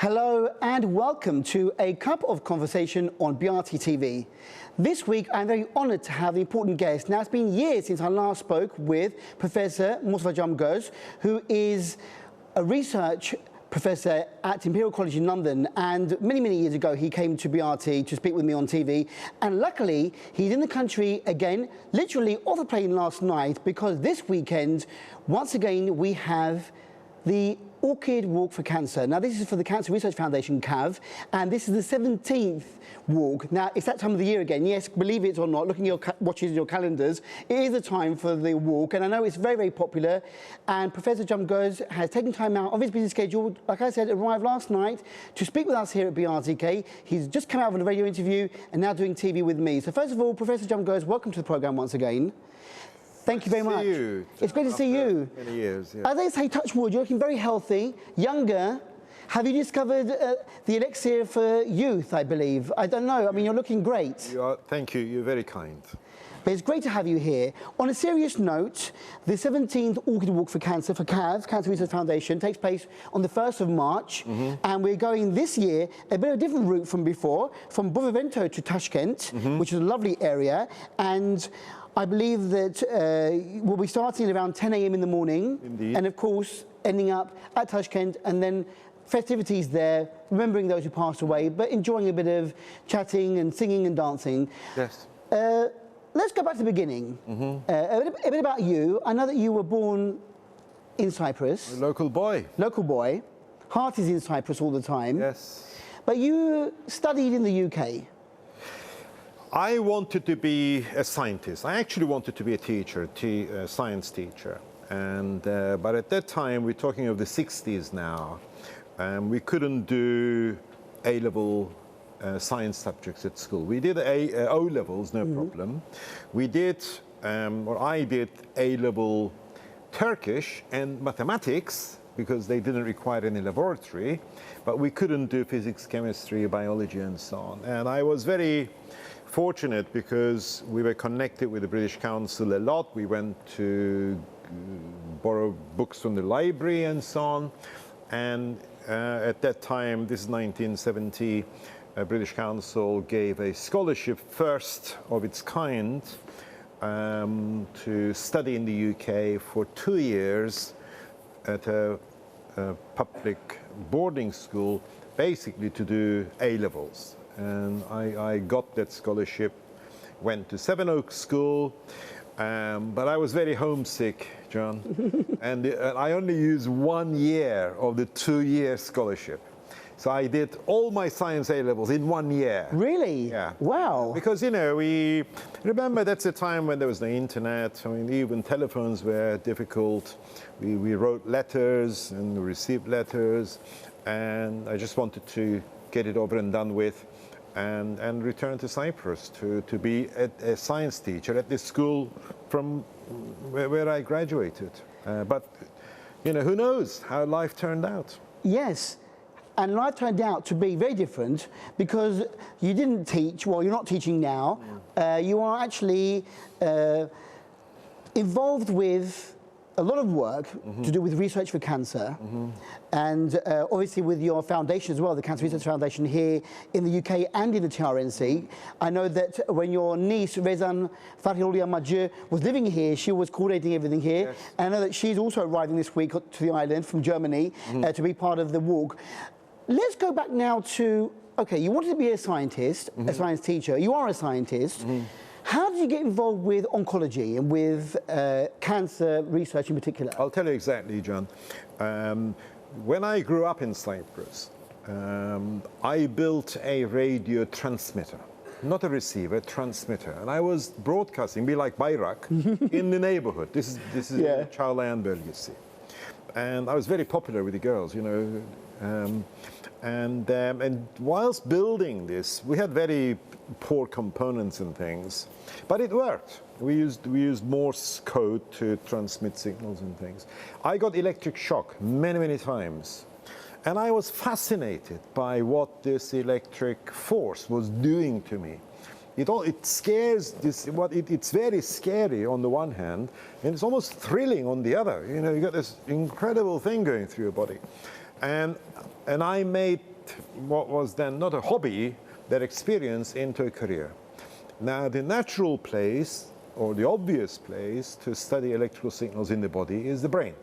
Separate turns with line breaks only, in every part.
Hello and welcome to A Cup of Conversation on BRT TV. This week I'm very honoured to have an important guest. Now it's been years since I last spoke with Professor Mustafa Djamgoz, who is a research professor at Imperial College in London, and many years ago he came to BRT to speak with me on TV, and luckily he's in the country again, literally off the plane last night, because this weekend once again we have the Orchid Walk for Cancer. Now this is for the Cancer Research Foundation, CAV, and this is the 17th walk. Now it's that time of the year again. Yes, believe it or not, looking at your watches and your calendars, it is the time for the walk, and I know it's very popular. And Professor Djamgoz has taken time out of his busy schedule, like I said, arrived last night to speak with us here at BRTK. He's just come out of a radio interview and now doing TV with me. So first of all, Professor Djamgoz, welcome to the programme once again. Thank you very much. It's great to see you.
Many years, yeah.
As they say, touch wood, you're looking very healthy, younger. Have you discovered the elixir for youth, I believe? I don't know. I mean, you're looking great.
Thank you. You're very kind.
But it's great to have you here. On a serious note, the 17th Orchid Walk for Cancer, for CAV, Cancer Research Foundation, takes place on the 1st of March. And we're going this year a bit of a different route from before, from Ventral to Tashkent, which is a lovely area. And I believe that we'll be starting at around 10 a.m. in the morning.
Indeed.
And of course, ending up at Tashkent, and then festivities there, remembering those who passed away, but enjoying a bit of chatting and singing and dancing.
Yes.
Let's go back to the beginning. A bit about you. I know that you were born in Cyprus.
A local boy.
Local boy. Heart is in Cyprus all the time.
Yes.
But you studied in the UK.
I wanted to be a scientist. I actually wanted to be a teacher, a science teacher. And but at that time, we're talking of the 60s now, we couldn't do A-level science subjects at school. We did O-levels, no problem. We did, or I did A-level Turkish and mathematics, because they didn't require any laboratory, but we couldn't do physics, chemistry, biology, and so on. And I was very fortunate because we were connected with the British Council a lot. We went to borrow books from the library and so on. And at that time, this is 1970, British Council gave a scholarship, first of its kind, to study in the UK for 2 years at a public boarding school, basically to do A-levels. And I got that scholarship, went to Sevenoaks School, but I was very homesick, John, and I only used 1 year of the 2-year scholarship. So I did all my science A-levels in 1 year.
Really?
Yeah.
Wow.
Because, you know, we remember that's a time when there was no internet. I mean, even telephones were difficult. We wrote letters and we received letters, and I just wanted to get it over and done with, and return to Cyprus to be a science teacher at this school from where I graduated. But, you know, who knows how life turned out.
Yes. And life turned out to be very different, because you didn't teach, well, you're not teaching now. You are actually involved with a lot of work to do with research for cancer, and obviously with your foundation as well, the Cancer Research Foundation here in the UK and in the TRNC. I know that when your niece, Rezan Fatihullah Majid, was living here, she was coordinating everything here.
Yes.
And I know that she's also arriving this week to the island from Germany to be part of the walk. Let's go back now to, okay, you wanted to be a scientist, a science teacher. You are a scientist. How did you get involved with oncology and with cancer research in particular?
I'll tell you exactly, John. When I grew up in Cyprus, I built a radio transmitter, not a receiver, a transmitter. And I was broadcasting, be like Bayrak, in the neighborhood. This is
Yeah.
Çağlayan bölgesi. And I was very popular with the girls, you know. And whilst building this, we had very poor components and things, but it worked. We used Morse code to transmit signals and things. I got electric shock many times, and I was fascinated by what this electric force was doing to me. it scares this. It's very scary on the one hand, and it's almost thrilling on the other. You know, you got this incredible thing going through your body, and I made what was then not a hobby, that experience, into a career. Now, the natural place, or the obvious place, to study electrical signals in the body is the brain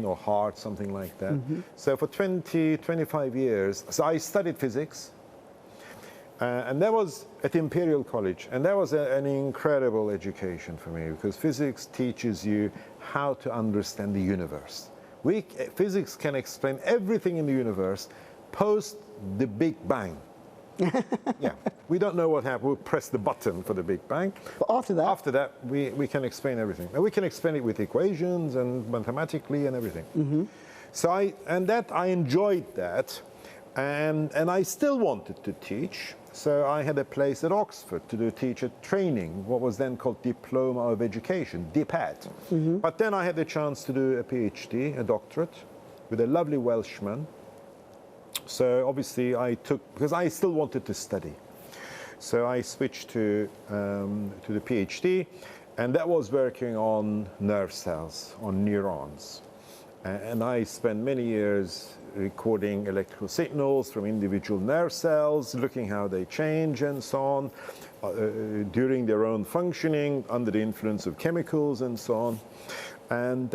or heart, something like that. So for 25 years, so I studied physics, and that was at Imperial College, and that was an incredible education for me, because physics teaches you how to understand the universe. Physics can explain everything in the universe post the Big Bang. Yeah, we don't know what happened. We'll press the button for the Big Bang.
But after that,
we can explain everything. And we can explain it with equations and mathematically and everything. So I enjoyed that, and I still wanted to teach. So I had a place at Oxford to do teacher training, what was then called Diploma of Education, DPAD. But then I had the chance to do a PhD, a doctorate, with a lovely Welshman. So obviously because I still wanted to study. So I switched to the PhD, and that was working on nerve cells, on neurons. And I spent many years recording electrical signals from individual nerve cells, looking how they change and so on, during their own functioning, under the influence of chemicals and so on. And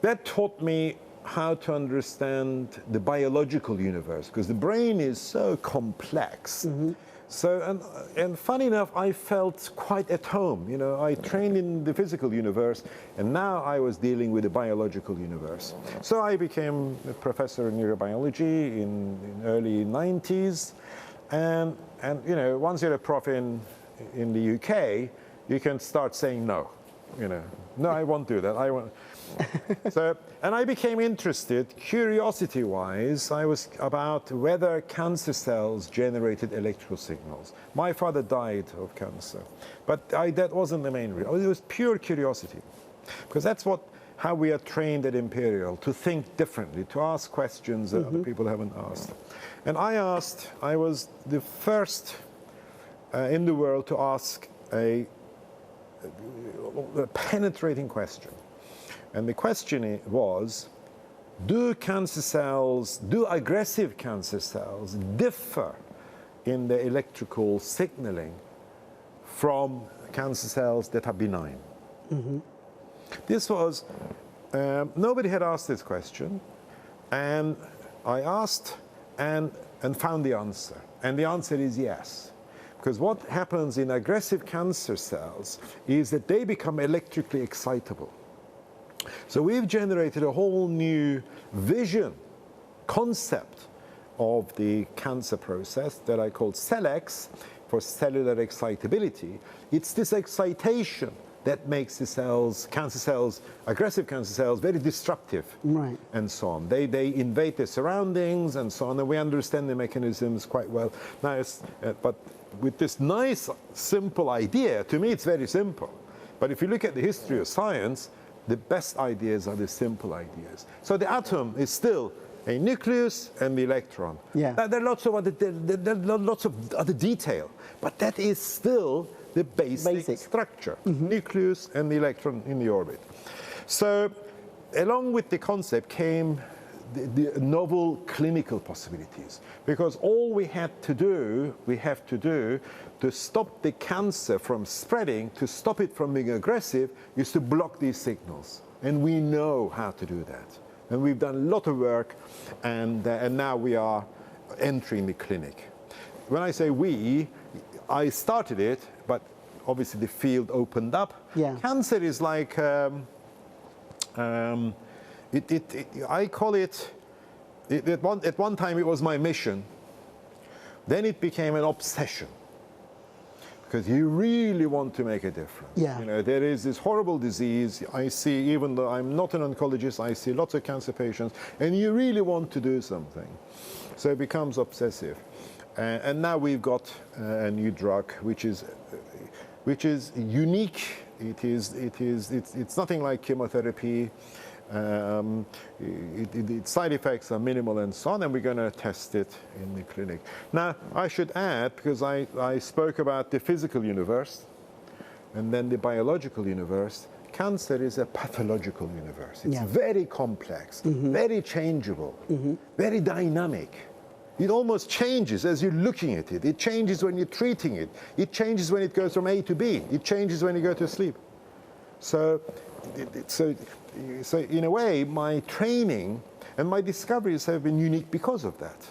that taught me how to understand the biological universe, because the brain is so complex. So, and funny enough, I felt quite at home. You know, I trained in the physical universe, and now I was dealing with the biological universe. So I became a professor in neurobiology in early 90s. And you know, once you're a prof in the UK, you can start saying no. You know, no, I won't do that. I won't. So, and I became interested, curiosity-wise, about whether cancer cells generated electrical signals. My father died of cancer, but that wasn't the main reason. It was pure curiosity, because that's how we are trained at Imperial, to think differently, to ask questions that other people haven't asked. And I was the first in the world to ask a penetrating question. And the question was, do aggressive cancer cells differ in the electrical signaling from cancer cells that are benign? This was, nobody had asked this question, and I asked and found the answer. And the answer is yes. Because what happens in aggressive cancer cells is that they become electrically excitable. So we've generated a whole new concept of the cancer process that I call CellX, for cellular excitability. It's this excitation that makes the aggressive cancer cells, very disruptive,
right,
and so on. They invade their surroundings and so on, and we understand the mechanisms quite well. Now, but with this nice, simple idea, to me it's very simple. But if you look at the history of science, the best ideas are the simple ideas. So the atom is still a nucleus and the electron.
Yeah.
There are lots of other detail, but that is still the basic structure. Nucleus and the electron in the orbit. So along with the concept came the novel clinical possibilities, because all we have to do to stop the cancer from spreading, to stop it from being aggressive, is to block these signals. And we know how to do that. And we've done a lot of work, and now we are entering the clinic. When I say we, I started it, but obviously the field opened up.
Yeah.
Cancer is like, I call it, at one time it was my mission. Then it became an obsession, because you really want to make a difference.
Yeah.
You know, there is this horrible disease. I see, even though I'm not an oncologist, I see lots of cancer patients, and you really want to do something. So it becomes obsessive. And now we've got a new drug, which is unique. It's nothing like chemotherapy. Its side effects are minimal and so on, and we're going to test it in the clinic. Now, I should add, because I spoke about the physical universe and then the biological universe, cancer is a pathological universe. It's very complex, very changeable, very dynamic. It almost changes as you're looking at it. It changes when you're treating it. It changes when it goes from A to B. It changes when you go to sleep. So in a way, my training and my discoveries have been unique because of that.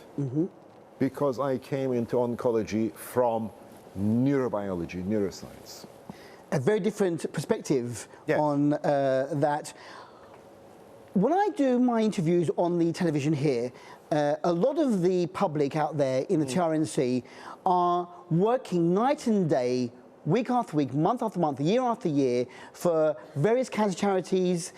Because I came into oncology from neurobiology, neuroscience.
A very different perspective on that. When I do my interviews on the television here, a lot of the public out there in the TRNC are working night and day, week after week, month after month, year after year, for various cancer charities.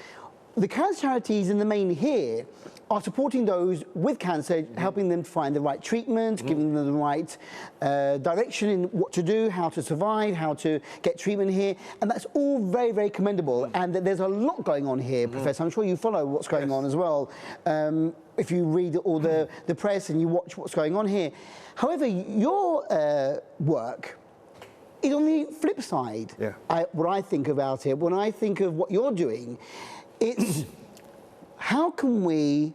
The cancer charities in the main here are supporting those with cancer, helping them find the right treatment, giving them the right direction in what to do, how to survive, how to get treatment here. And that's all very, very commendable. And there's a lot going on here, Professor. I'm sure you follow what's going on as well. If you read all the press and you watch what's going on here. However, your work is on the flip side. What I think about it, when I think of what you're doing, it's how can we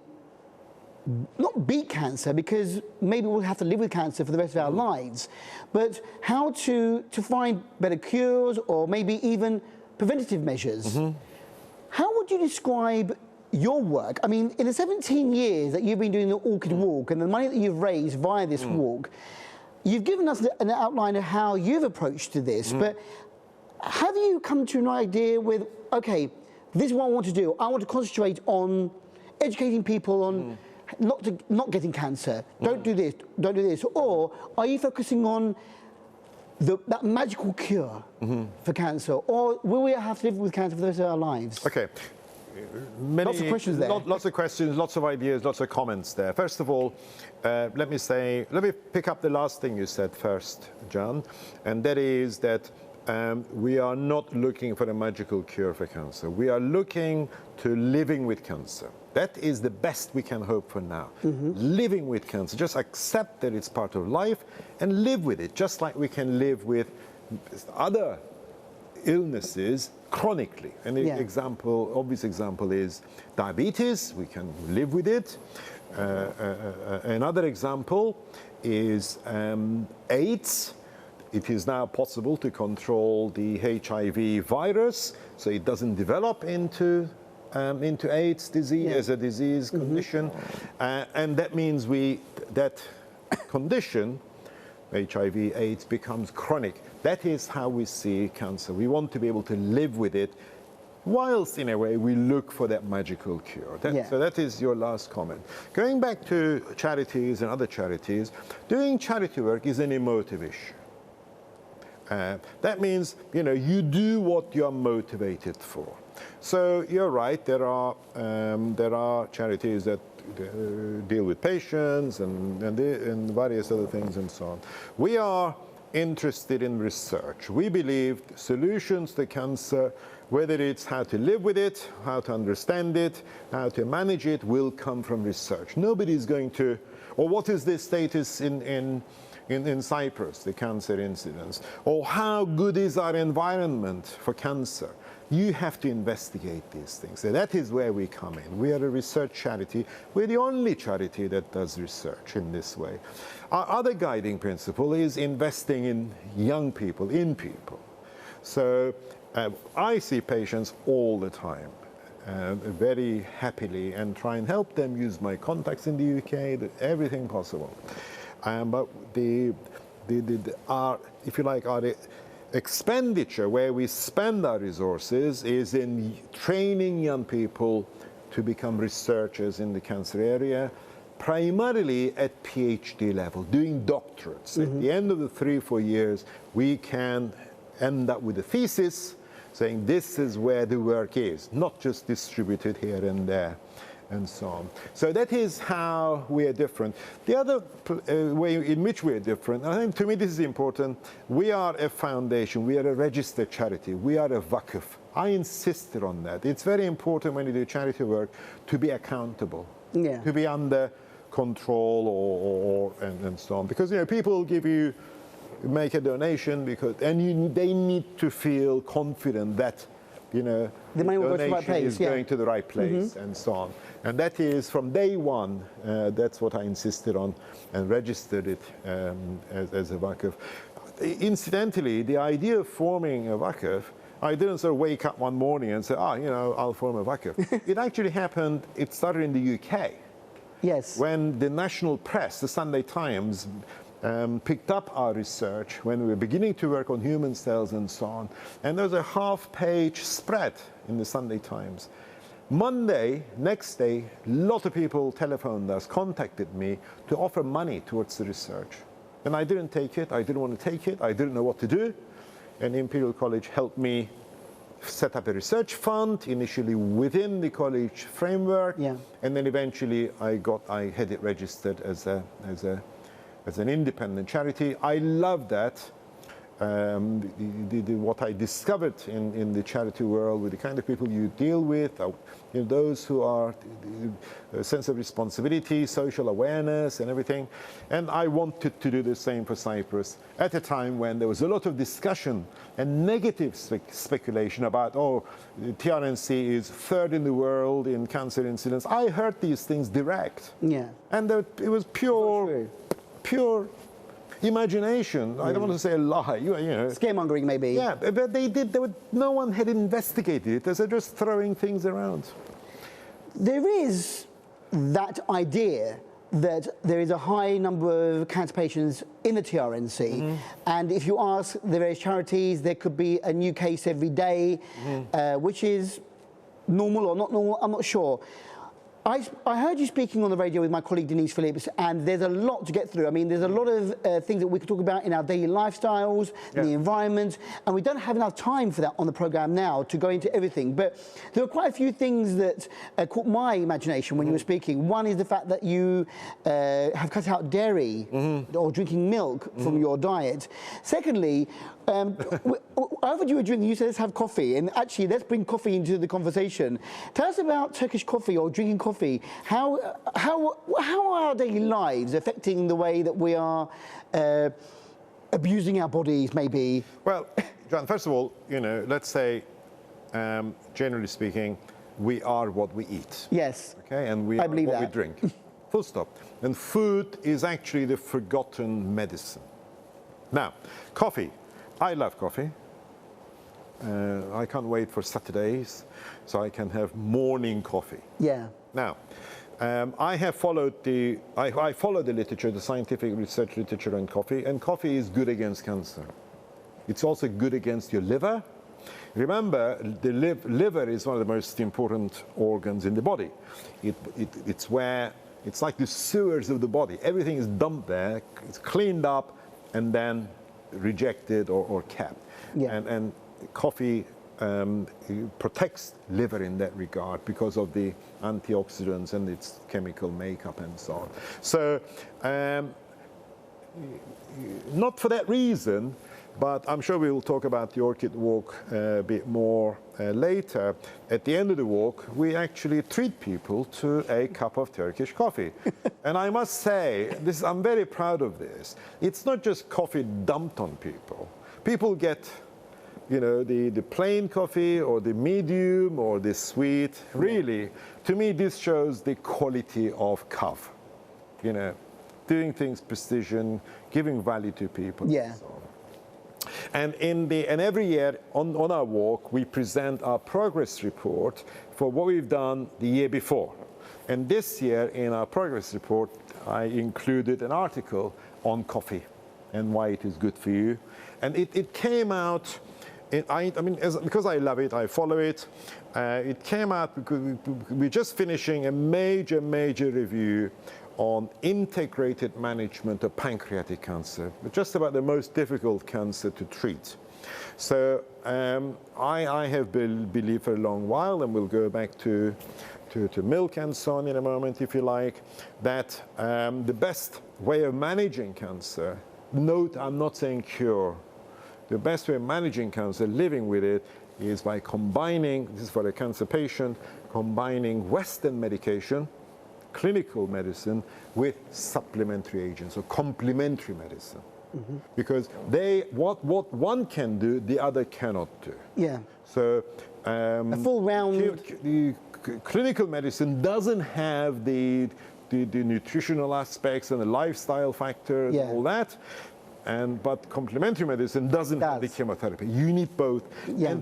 not beat cancer, because maybe we'll have to live with cancer for the rest of our lives, but how to find better cures or maybe even preventative measures. How would you describe your work? I mean, in the 17 years that you've been doing the Orchid Walk and the money that you've raised via this walk, you've given us an outline of how you've approached to this, but have you come to an idea with, okay, this is what I want to do. I want to concentrate on educating people on not getting cancer. Don't do this, don't do this. Or are you focusing on that magical cure for cancer? Or will we have to live with cancer for the rest of our lives?
Okay.
Lots of questions there.
Lots of questions, lots of ideas, lots of comments there. First of all, let me pick up the last thing you said first, John, and that is that we are not looking for a magical cure for cancer. We are looking to living with cancer. That is the best we can hope for now. Living with cancer. Just accept that it's part of life and live with it, just like we can live with other illnesses chronically. An obvious example is diabetes. We can live with it. Another example is AIDS. It is now possible to control the HIV virus, so it doesn't develop into AIDS disease as a disease condition, and that means that condition, HIV/AIDS, becomes chronic. That is how we see cancer. We want to be able to live with it, whilst in a way we look for that magical cure. So that is your last comment. Going back to charities and other charities, doing charity work is an emotive issue. That means, you do what you're motivated for. So you're right, there are charities that deal with patients and various other things and so on. We are interested in research. We believe solutions to cancer, whether it's how to live with it, how to understand it, how to manage it, will come from research. Nobody's going to, or what is the status in Cyprus, the cancer incidence, or how good is our environment for cancer. You have to investigate these things. So that is where we come in. We are a research charity. We're the only charity that does research in this way. Our other guiding principle is investing in young people, in people. So I see patients all the time, very happily, and try and help them, use my contacts in the UK, everything possible. But our expenditure, where we spend our resources, is in training young people to become researchers in the cancer area, primarily at PhD level, doing doctorates. At the end of the 3-4 years, we can end up with a thesis saying this is where the work is, not just distributed here and there, and so on. So that is how we are different. The other way in which we are different, I think to me this is important, we are a foundation, we are a registered charity, we are a vakıf. I insisted on that. It's very important when you do charity work to be accountable,
Yeah.
to be under control and so on. Because people give you, make a donation they need to feel confident that the
money will go to the right
donation
place,
is going to the right place and so on. And that is from day one. That's what I insisted on and registered it as a Vakıf. Incidentally, the idea of forming a Vakıf, I didn't sort of wake up one morning and say, I'll form a Vakıf. It actually happened, it started in the UK.
Yes.
When the national press, the Sunday Times, picked up our research when we were beginning to work on human cells and so on. And there was a half-page spread in the Sunday Times. Monday, next day, a lot of people telephoned us, contacted me to offer money towards the research. And I didn't take it. I didn't want to take it. I didn't know what to do. And Imperial College helped me set up a research fund, initially within the college framework.
Yeah.
And then eventually I had it registered as an independent charity. I love that. What I discovered in the charity world with the kind of people you deal with, those who are a sense of responsibility, social awareness and everything. And I wanted to do the same for Cyprus at a time when there was a lot of discussion and negative speculation about, the TRNC is third in the world in cancer incidence. I heard these things direct.
Yeah.
And it was pure imagination. I don't want to say a lie.
Scaremongering, maybe.
Yeah, but they did. No one had investigated it. They're just throwing things around.
There is that idea that there is a high number of cancer patients in the TRNC, and if you ask the various charities, there could be a new case every day, which is normal or not normal, I'm not sure. I heard you speaking on the radio with my colleague Denise Phillips, and there's a lot to get through. I mean, there's a lot of things that we could talk about in our daily lifestyles, the environment, and we don't have enough time for that on the programme now to go into everything. But there are quite a few things that caught my imagination when you were speaking. One is the fact that you have cut out dairy or drinking milk from your diet. Secondly, I thought you were drinking, you said let's have coffee, and actually let's bring coffee into the conversation. Tell us about Turkish coffee or drinking coffee. How are our daily lives affecting the way that we are abusing our bodies, maybe?
Well, John, first of all, let's say, generally speaking, we are what we eat.
Yes.
Okay, and we are what we drink. Full stop. And food is actually the forgotten medicine. Now, coffee. I love coffee. I can't wait for Saturdays so I can have morning coffee.
Yeah.
Now, I have followed I follow the literature, the scientific research literature on coffee, and coffee is good against cancer. It's also good against your liver. Remember, the liver is one of the most important organs in the body. It's like the sewers of the body. Everything is dumped there, it's cleaned up, and then rejected or kept.
Yeah.
And coffee protects liver in that regard because of the antioxidants and its chemical makeup and so on. So not for that reason, but I'm sure we will talk about the Orchid Walk a bit more later. At the end of the walk, we actually treat people to a cup of Turkish coffee. And I must say, I'm very proud of this. It's not just coffee dumped on people. People get the plain coffee or the medium or the sweet. Really, to me, this shows the quality of Kav. Doing things precision, giving value to people.
Yeah.
And so on. And every year on our walk, we present our progress report for what we've done the year before. And this year in our progress report, I included an article on coffee and why it is good for you. And it came out, because I love it, I follow it. It came out because we're just finishing a major review on integrated management of pancreatic cancer, just about the most difficult cancer to treat. So I have believed for a long while, and we'll go back to milk and so on in a moment if you like, that the best way of managing cancer, note I'm not saying cure, the best way of managing cancer, living with it, is by combining, this is for a cancer patient, combining Western medication, clinical medicine, with supplementary agents, or complementary medicine. Because what one can do, the other cannot do.
Yeah.
So
A full round.
Clinical medicine doesn't have the nutritional aspects and the lifestyle factor and
Yeah.
all that, but complementary medicine doesn't have the chemotherapy. You need both.
Yeah.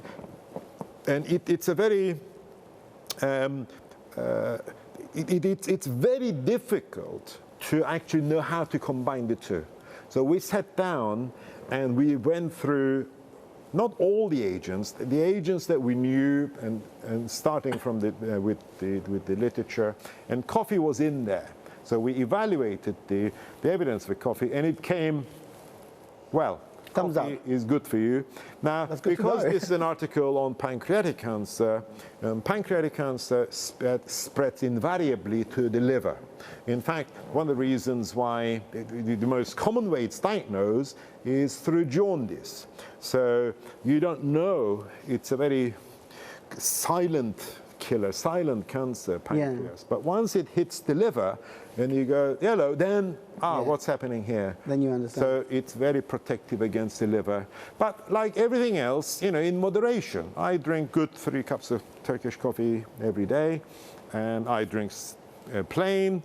And it's a very it's very difficult to actually know how to combine the two. So we sat down and we went through not all the agents that we knew, and starting from with the literature, and coffee was in there. So we evaluated the evidence for coffee, and it came, well,
Thumbs
coffee is good for you. Now, because this is an article on pancreatic cancer, pancreatic cancer spreads invariably to the liver. In fact, one of the reasons why the most common way it's diagnosed is through jaundice. So you don't know, it's a very silent killer, silent cancer, pancreas. Yeah. But once it hits the liver, and you go yellow, then what's happening here?
Then you understand.
So it's very protective against the liver. But like everything else, in moderation. I drink good 3 cups of Turkish coffee every day, and I drink plain,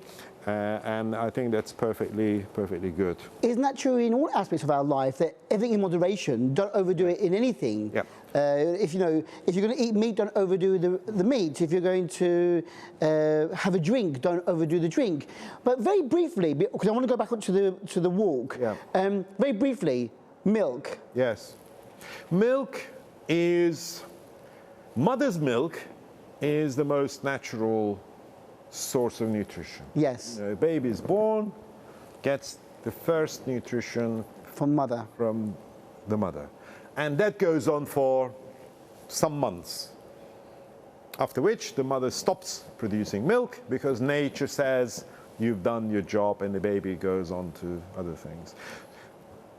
and I think that's perfectly good.
Isn't that true in all aspects of our life, that everything in moderation, don't overdo it in anything?
Yeah.
If you're going to eat meat, don't overdo the meat. If you're going to have a drink, don't overdo the drink. But very briefly, because I want to go back to the walk.
Yeah.
Very briefly, milk.
Yes, mother's milk is the most natural source of nutrition.
Yes.
A baby is born, gets the first nutrition
from
the mother. And that goes on for some months, after which the mother stops producing milk because nature says you've done your job, and the baby goes on to other things.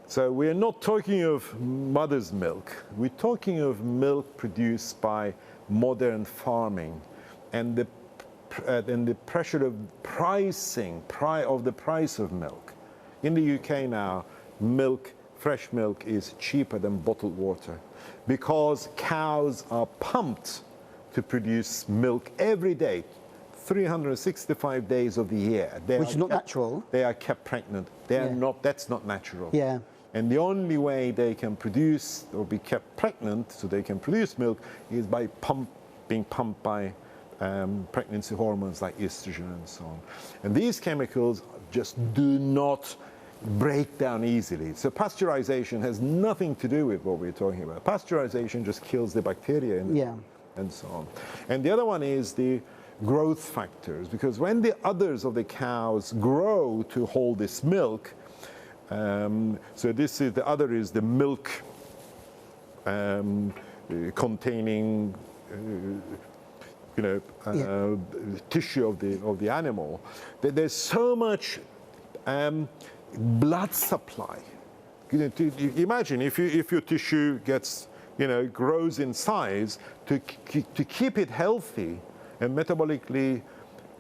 So we're not talking of mother's milk. We're talking of milk produced by modern farming, and the pressure of pricing of the price of milk. In the UK now, fresh milk is cheaper than bottled water because cows are pumped to produce milk every day, 365 days of the year.
Which is not natural.
They are kept pregnant. That's not natural.
Yeah.
And the only way they can produce or be kept pregnant so they can produce milk is by being pumped by pregnancy hormones like estrogen and so on. And these chemicals just do not break down easily. So pasteurization has nothing to do with what we're talking about. Pasteurization just kills the bacteria and so on. And the other one is the growth factors, because when the udders of the cows grow to hold this milk, so this is the udder is the milk containing tissue of the animal, that there's so much blood supply. Imagine if your tissue grows in size, to keep it healthy and metabolically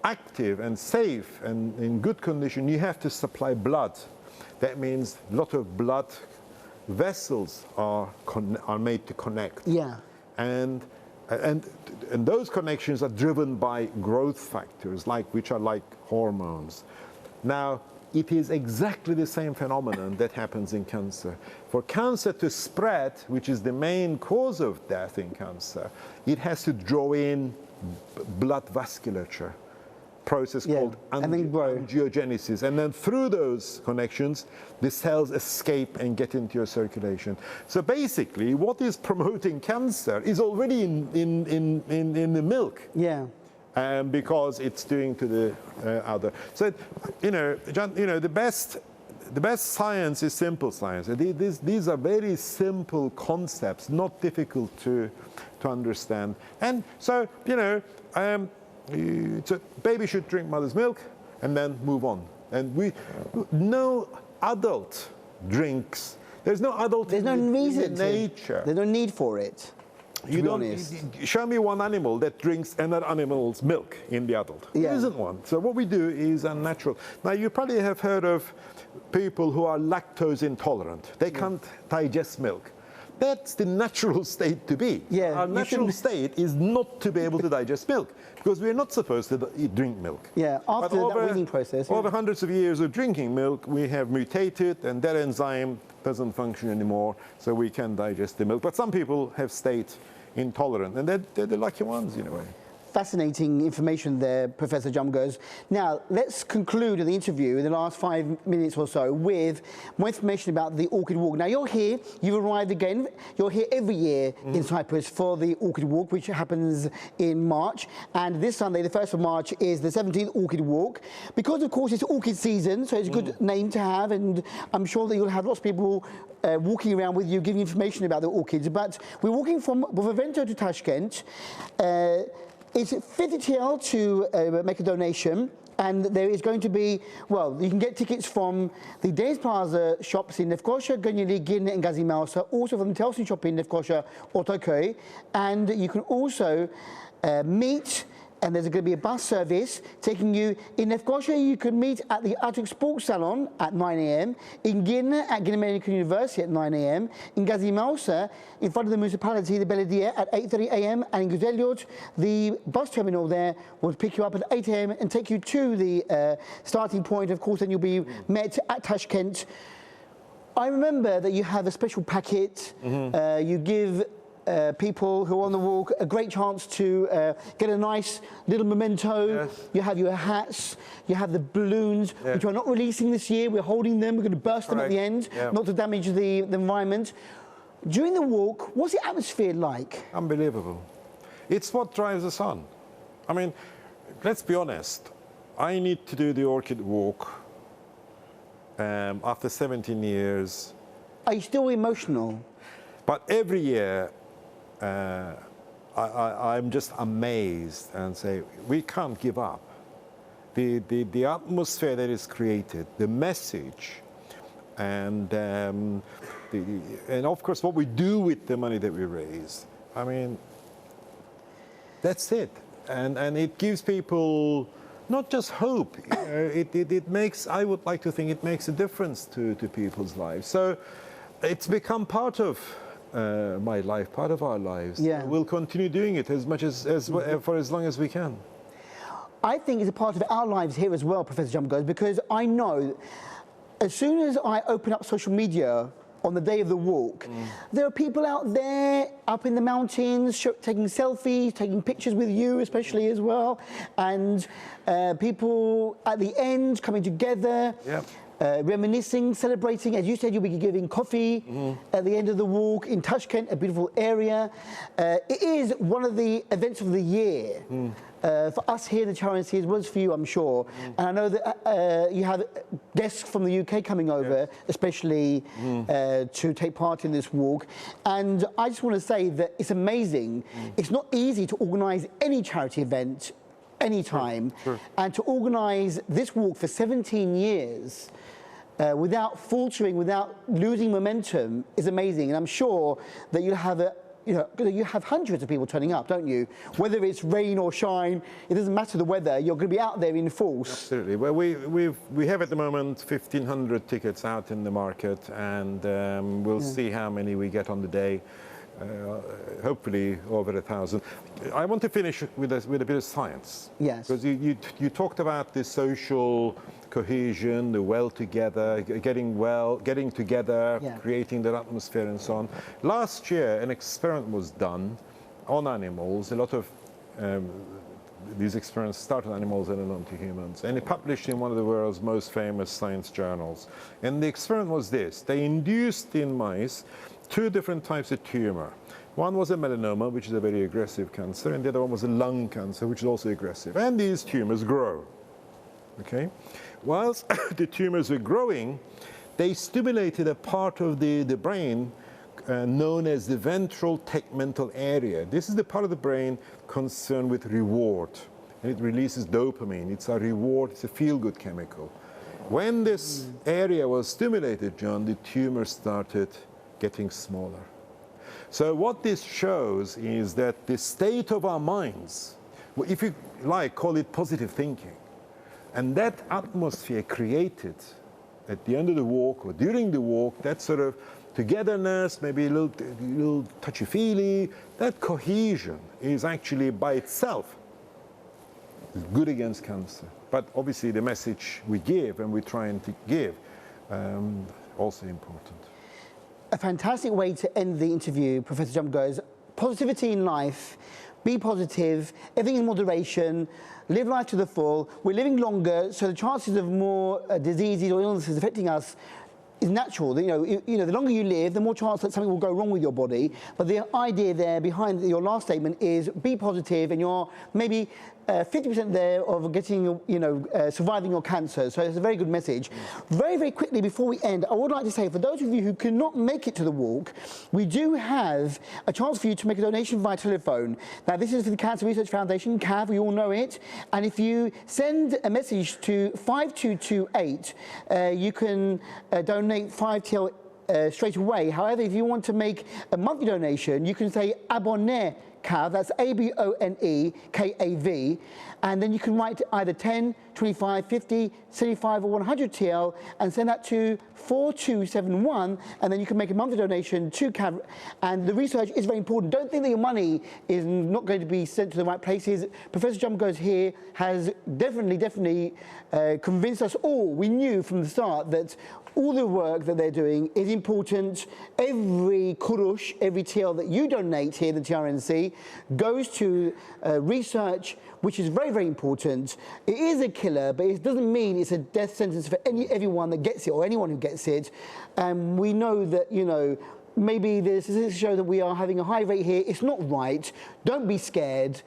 active and safe and in good condition, you have to supply blood. That means a lot of blood vessels are made to connect.
Yeah.
And those connections are driven by growth factors, which are like hormones. Now, it is exactly the same phenomenon that happens in cancer. For cancer to spread, which is the main cause of death in cancer, it has to draw in blood vasculature, process called angiogenesis. And then through those connections, the cells escape and get into your circulation. So basically, what is promoting cancer is already in the milk. Yeah. Because it's doing to the other. So, John, the best science is simple science. These are very simple concepts, not difficult to understand. And so, so baby should drink mother's milk and then move on. And no adult drinks. There's no adult.
There's no reason
in nature.
There's no need for it.
You
be
don't
honest.
show me one animal that drinks another animal's milk in the adult.
Yeah.
There isn't one. So what we do is unnatural. Now you probably have heard of people who are lactose intolerant. They can't digest milk. That's the natural state to be.
Yeah,
Our
you
natural state is not to be able to digest milk because we're not supposed to drink milk.
Yeah, after
But
that weaning process. Yeah.
Over hundreds of years of drinking milk, we have mutated and that enzyme doesn't function anymore, so we can digest the milk. But some people have stayed intolerant, and they're the lucky ones in a way.
Fascinating information there, Professor Djamgoz. Now, let's conclude the interview in the last 5 minutes or so with more information about the Orchid Walk. Now, you're here, you've arrived again. You're here every year in Cyprus for the Orchid Walk, which happens in March. And this Sunday, the 1st of March, is the 17th Orchid Walk. Because, of course, it's orchid season, so it's a good name to have. And I'm sure that you'll have lots of people walking around with you, giving information about the orchids. But we're walking from Ventral to Tashkent. It's 50 TL to make a donation, and there is going to be, well, you can get tickets from the Deniz Plaza shops in Lefkoşa, Gönüllü, Girne and Gazi Mausa, also from the Telsin shop in Lefkoşa, Ortaköy, and you can also meet, and there's going to be a bus service taking you in Lefkoşa. You can meet at the Atatürk Sports Salon at 9 a.m. in Girne at Girne American University at 9 a.m. in Gazi Mausa in front of the municipality, the Belediye, at 8:30 a.m. and in Güzelyurt, the bus terminal there will pick you up at 8 a.m. and take you to the starting point. Of course, then you'll be met at Tashkent. I remember that you have a special packet. You give people who are on the walk a great chance to get a nice little memento.
Yes.
You have your hats, you have the balloons, which we're not releasing this year. We're holding them, we're going to burst them at the end, not to damage the environment. During the walk, what's the atmosphere like?
Unbelievable. It's what drives us on. I mean, let's be honest. I need to do the Orchid Walk after 17 years.
Are you still emotional?
But every year, I'm just amazed and say, we can't give up. The atmosphere that is created, the message, and of course what we do with the money that we raise. I mean, that's it. And it gives people not just hope. It makes, I would like to think it makes a difference to people's lives. So it's become part of my life, part of our lives.
Yeah.
We'll continue doing it as much for as long as we can.
I think it's a part of our lives here as well, Professor Djamgoz, because I know as soon as I open up social media on the day of the walk, there are people out there up in the mountains taking selfies, taking pictures with you especially as well, and people at the end coming together.
Yeah.
Reminiscing, celebrating. As you said, you'll be giving coffee at the end of the walk in Tashkent, a beautiful area. It is one of the events of the year for us here in the Channel Seas, was for you, I'm sure. And I know that you have guests from the UK coming over, especially to take part in this walk. And I just want to say that it's amazing. It's not easy to organise any charity event anytime, and to organise this walk for 17 years without faltering, without losing momentum is amazing. And I'm sure that you'll have you have hundreds of people turning up, don't you? Whether it's rain or shine, it doesn't matter the weather. You're going to be out there in force.
Absolutely. Well, we have at the moment 1,500 tickets out in the market, and we'll see how many we get on the day. Hopefully over 1,000. I want to finish with a bit of science.
Yes.
Because you talked about the social cohesion, the well together, getting together, creating that atmosphere and so on. Last year, an experiment was done on animals. A lot of these experiments start on animals and then on to humans. And it published in one of the world's most famous science journals. And the experiment was this. They induced in mice 2 different types of tumor. One was a melanoma, which is a very aggressive cancer, and the other one was a lung cancer, which is also aggressive. And these tumors grow. Okay? Whilst the tumors were growing, they stimulated a part of the brain known as the ventral tegmental area. This is the part of the brain concerned with reward, and it releases dopamine. It's a reward, it's a feel-good chemical. When this area was stimulated, John, the tumor started getting smaller. So what this shows is that the state of our minds, if you like, call it positive thinking, and that atmosphere created at the end of the walk or during the walk, that sort of togetherness, maybe a little touchy-feely, that cohesion is actually by itself good against cancer. But obviously the message we give and we're trying to give, also important.
A fantastic way to end the interview, Professor Djamgoz. Positivity in life, be positive, everything in moderation, live life to the full. We're living longer, so the chances of more diseases or illnesses affecting us is natural. You know, the longer you live, the more chance that something will go wrong with your body. But the idea there behind your last statement is be positive, and you're maybe 50% there of getting, surviving your cancer. So it's a very good message. Very, very quickly before we end, I would like to say, for those of you who could not make it to the walk, we do have a chance for you to make a donation via telephone. Now, this is for the Cancer Research Foundation, CAV, we all know it. And if you send a message to 5228, you can donate 5 TL straight away. However, if you want to make a monthly donation, you can say abonné CAV, that's ABONEKAV, and then you can write either 10, 25, 50, 75 or 100 TL and send that to 4271, and then you can make a monthly donation to CAV. And the research is very important. Don't think that your money is not going to be sent to the right places. Professor Djamgoz here has definitely convinced us all. We knew from the start that all the work that they're doing is important. Every kurush, every TL that you donate here at the TRNC goes to research, which is very, very important. It is a killer, but it doesn't mean it's a death sentence for everyone that gets it or anyone who gets it. And we know that, maybe the statistics show that we are having a high rate here. It's not right. Don't be scared.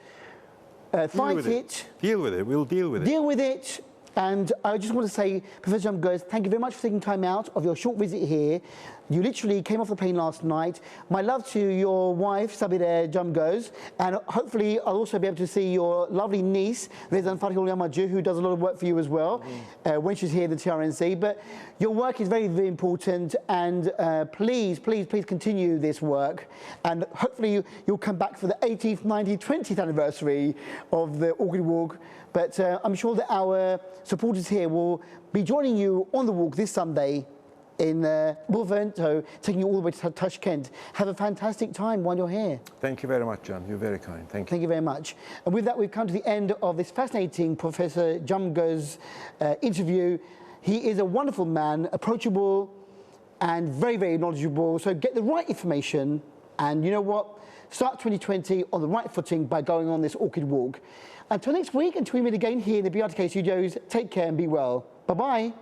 Fight it.
Deal with it. We'll deal with it.
Deal with it. And I just want to say, Professor Djamgoz, thank you very much for taking time out of your short visit here. You literally came off the plane last night. My love to your wife, Sabire Djamgoz, and hopefully I'll also be able to see your lovely niece, Rezan Farhul Yamaju, who does a lot of work for you as well, when she's here at the TRNC. But your work is very, very important, and please continue this work. And hopefully you'll come back for the 18th, 19th, 20th anniversary of the Orchid Walk. But I'm sure that our supporters here will be joining you on the walk this Sunday in Ventral, taking you all the way to Tashkent. Have a fantastic time while you're here.
Thank you very much, John. You're very kind. Thank you.
Thank you very much. And with that, we've come to the end of this fascinating Professor Djamgoz interview. He is a wonderful man, approachable and very, very knowledgeable. So get the right information, and you know what? Start 2020 on the right footing by going on this Orchid Walk. Until next week, until we meet again here in the BRTK studios, take care and be well. Bye-bye.